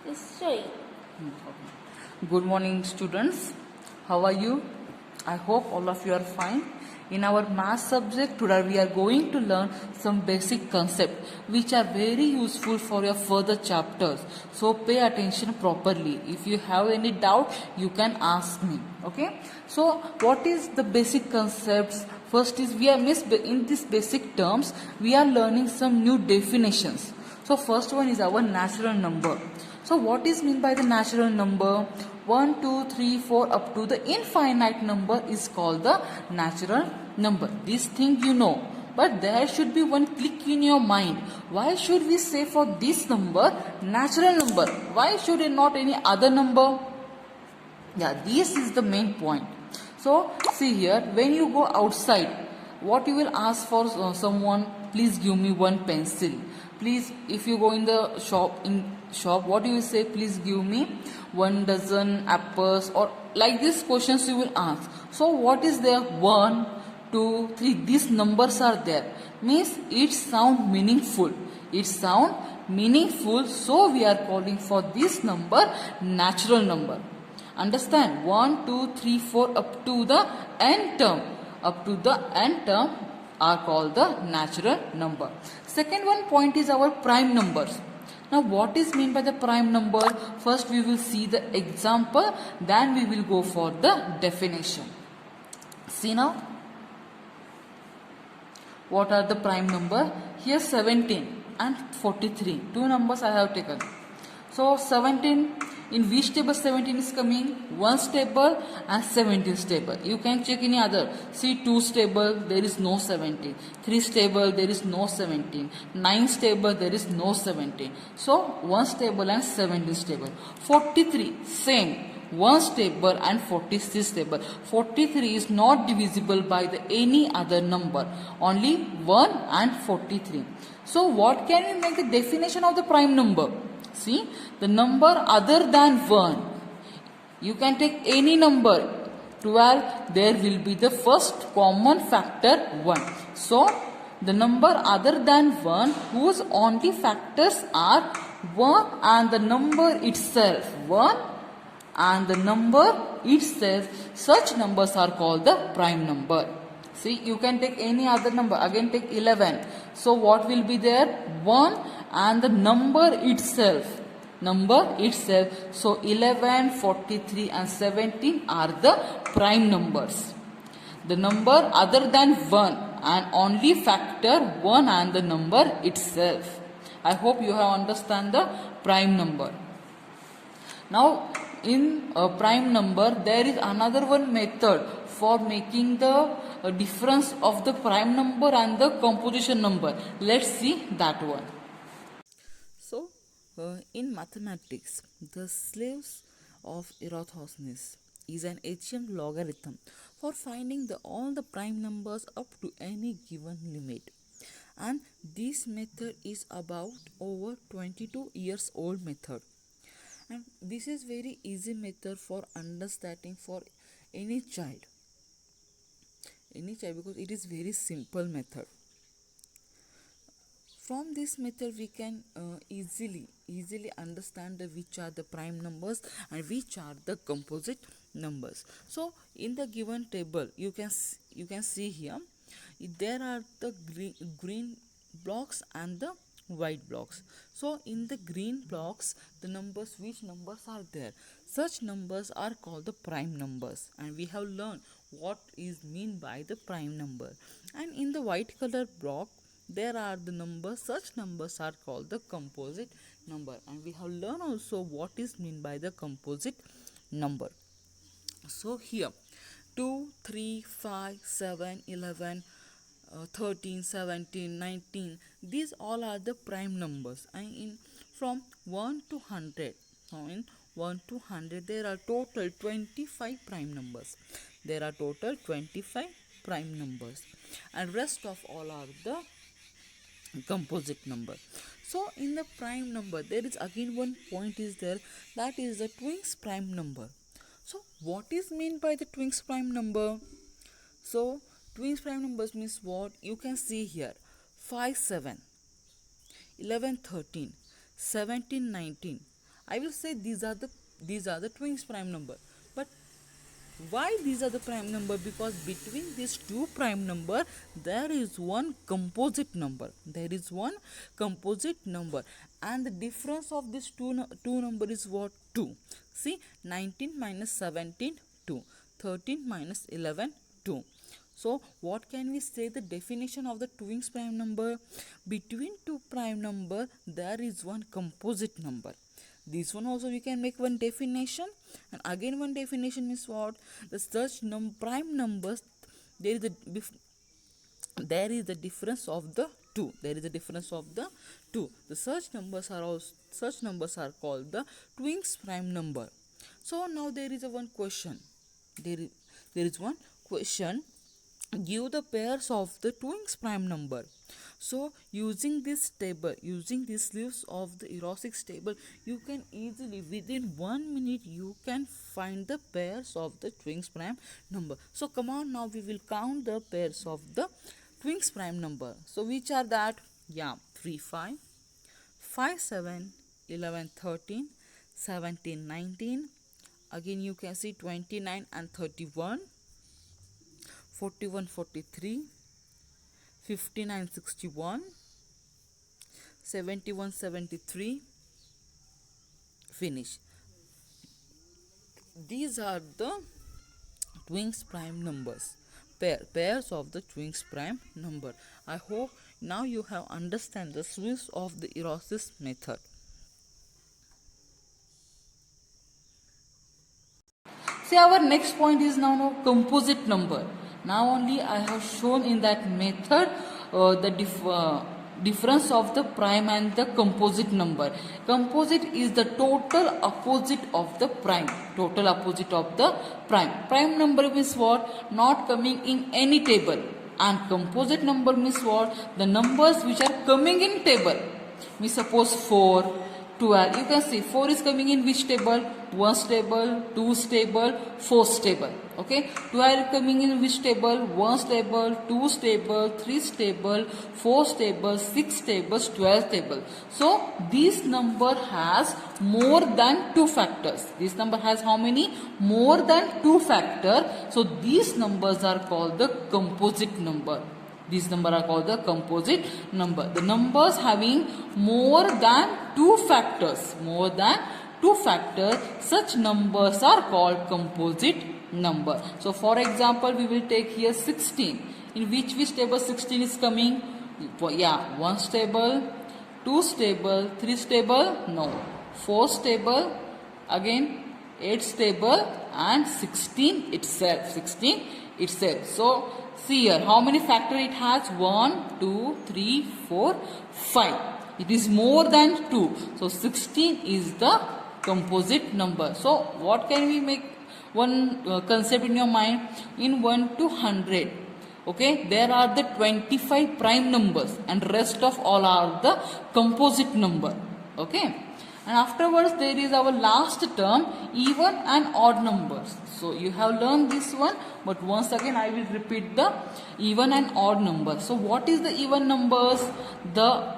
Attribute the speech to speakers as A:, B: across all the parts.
A: History.
B: Good morning, students. How are you? I hope all of you are fine. In our math subject today we are going to learn some basic concepts which are very useful for your further chapters. So pay attention properly. If you have any doubt, you can ask me. Okay? So what is the basic concepts? First is in these basic terms we are learning some new definitions. So first one is our natural number. So what is meant by the natural number? 1, 2, 3, 4 up to the infinite number is called the natural number. This thing you know. But there should be one click in your mind. Why should we say for this number natural number? Why should it not any other number? Yeah, this is the main point. So see here, when you go outside, what you will ask for someone, please give me one pencil. Please, if you go in the shop, what you will say, please give me 1 dozen apples, or like these questions you will ask. So what is there? 1, 2, 3, these numbers are there. Means it sound meaningful. It sound meaningful, so we are calling for this number natural number. Understand? 1, 2, 3, 4 up to the n term. Up to the n term are called the natural number. Second one point is our prime numbers. Now what is meant by the prime number? First we will see the example, then we will go for the definition. See now, what are the prime number? Here 17 and 43. Two numbers I have taken. So 17, in which table 17 is coming? 1's table and 17's table. You can check any other. See 2's table, there is no 17. 3's table, there is no 17. 9's table, there is no 17. So 1's table and 17's table. 43, same. 1's table and 46's table. 43 is not divisible by any other number. Only 1 and 43. So what can we make the definition of the prime number? See, the number other than 1. You can take any number. 12, there will be the first common factor 1. So, the number other than 1 whose only factors are 1 and the number itself. 1 and the number itself, such numbers are called the prime number. See, you can take any other number. Again take 11. So what will be there? 1 and the number itself. Number itself. So 11, 43 and 17 are the prime numbers. The number other than 1 and only factor 1 and the number itself. I hope you have understand the prime number. Now in a prime number there is another one method for making the difference of the prime number and the composition number. Let's see that one. So in mathematics, the slaves of Eratosthenes is an ancient logarithm for finding all the prime numbers up to any given limit. And this method is about over 22 years old method. And this is very easy method for understanding for any child because it is very simple method. From this method we can easily understand which are the prime numbers and which are the composite numbers. So in the given table you can see here there are the green blocks and the white blocks. So in the green blocks, which numbers are there, such numbers are called the prime numbers, and we have learned what is mean by the prime number. And in the white color block there are the numbers, such numbers are called the composite number, and we have learned also what is mean by the composite number. So here 2, 3, 5, 7, 11, 13, 17, 19, these all are the prime numbers. And from 1 to 100, in 1 to 100 there are total 25 prime numbers. There are total 25 prime numbers, and rest of all are the composite number. So in the prime number there is again one point is there, that is the twins prime number. So what is meant by the twins prime number? So twins prime numbers means what? You can see here 5, 7, 11, 13, 17, 19 I will say these are the twins prime number. But why these are the prime number? Because between these two prime number there is one composite number. And the difference of these two number is what? 2. See, 19 minus 17, 2. 13 minus 11, 2. So what can we say the definition of the twins prime number? Between two prime number there is one composite number. This one also we can make one definition, and again one definition is what? The such prime numbers, there is the difference of the two. The such numbers are called the twins prime number. So now there is one question. There is one question. Give the pairs of the twins prime number. So using this leaves of the Eurosix table, you can easily within 1 minute you can find the pairs of the twins prime number. So come on, now we will count the pairs of the twins prime number. So which are that? 3 5, 5 7, 11 13, 17 19. Again you can see 29 and 31, 41 43, 59 61, 71 73. Finish. These are the twins prime numbers, pairs of the twins prime number. I hope now you have understand the use of the Eurosix method. See, our next point is now composite number. Now only I have shown in that method the difference of the prime and the composite number. Composite is the total opposite of the prime. Prime number means what? Not coming in any table. And composite number means what? The numbers which are coming in table. We suppose 4, 12. You can see 4 is coming in which table? 1's table, 2's table, 4's table. Okay. 12 coming in which table? 1's table, 2's table, 3's table, 4's table, 6's table, 12's table. So this number has more than 2 factors. This number has how many? More than 2 factors. So these numbers are called the composite number. These numbers are called the composite number. The numbers having more than 2 factors. Such numbers are called composite number. So for example, we will take here 16. In which table 16 is coming? 1's table, 2's table, 3's table, no. 4's table, again 8's table, and 16 itself. So see here, how many factors it has? 1, 2, 3, 4, 5. It is more than 2. So 16 is the composite number. So what can we make one concept in your mind? In 1 to 100. Okay, there are the 25 prime numbers and rest of all are the composite number. Okay. And afterwards there is our last term, even and odd numbers. So you have learned this one, but once again I will repeat the even and odd numbers. So what is the even numbers?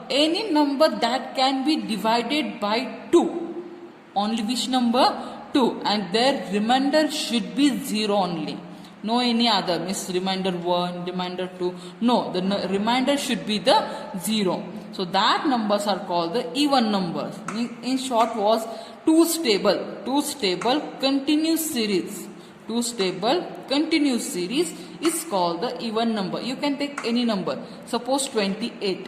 B: Any number that can be divided by 2. Only which number? 2. And their remainder should be 0 only. No any other, means remainder 1, remainder 2. No, the remainder should be the 0. So that numbers are called the even numbers. In short was 2's table continuous series. 2's table continuous series is called the even number. You can take any number. Suppose 28.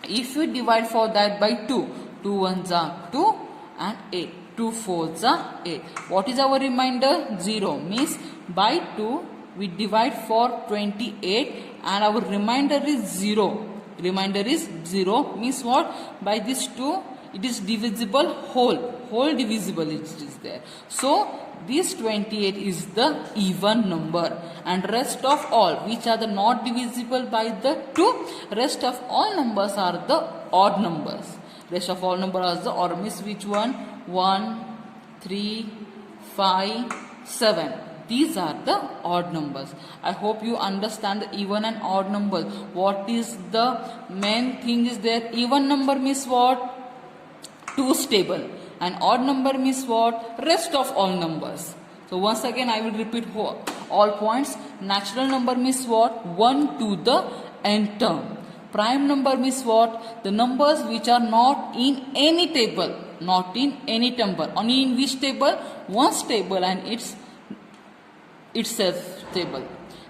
B: If you divide for that by 2, 2 1s are 2 and 8. 2 4s are 8. What is our remainder? 0. Means by 2 we divide for 28 and our remainder is 0. Means what? By this 2 it is divisible whole divisible it is there. So this 28 is the even number, and rest of all which are the not divisible by the 2, rest of all numbers are the odd numbers. Rest of all numbers are the odd. Means which one? 1, 3, 5, 7. These are the odd numbers. I hope you understand the even and odd numbers. What is the main thing is there? Even number means what? 2's table. and odd number means what? Rest of all numbers. So once again I will repeat all points. Natural number means what? 1 to the n term. Prime number means what? The numbers which are not in any table. Not in any table. Only in which table? One's table and its itself table.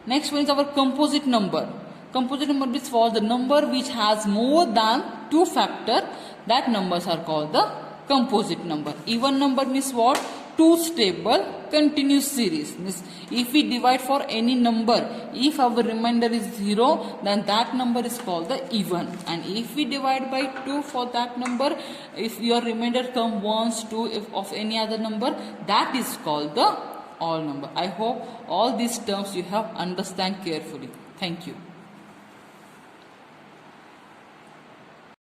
B: Next one is our composite number. Composite number is for the number which has more than 2 factors. That numbers are called the composite number. Even number means what? 2's table continuous series. Means if we divide for any number, if our remainder is 0, then that number is called the even. And if we divide by 2 for that number, if your remainder come 1s, 2 if of any other number, that is called the odd number. I hope all these terms you have understand carefully. Thank you.